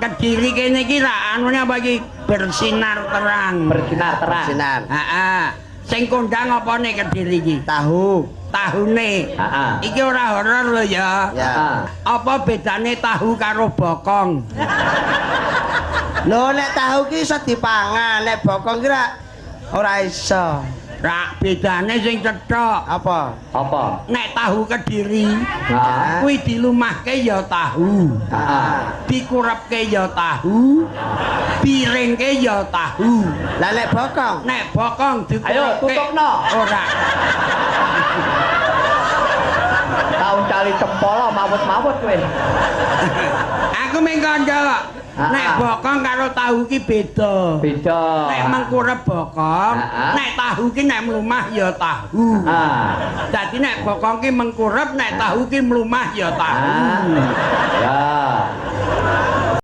Kediri kene iki ra anune apa iki bersinar terang. Bersinar terang. Sinar. Heeh. Sing kondang apane Kediri iki? Tahu. Tahune. Heeh. Iki ora horor lho ya. Ya. Apa bedane tahu karo bokong? Lho nek tahu ki iso dipangan, nek bokong ki ora iso. Ra bedane sing cethok. Apa? Apa? Nek tahu Kediri, Nah. kuwi dilumahke ya tahu. Heeh. Dikurepke ya tahu. Piringke ya tahu. Lah nek bokong? Nek bokong dikurepke. Ayo, tutupno. Ora. Tahu cali cempol mawut-mawut kowe. Aku mung kandha. Nek bokong karo tahu ki beda. Beda. Nek mengkurep bokong, nek tahu ki nek mlumah ya tahu. Dadi nek bokong ki mengkurep, nek tahu ki mlumah ya tahu. Ya.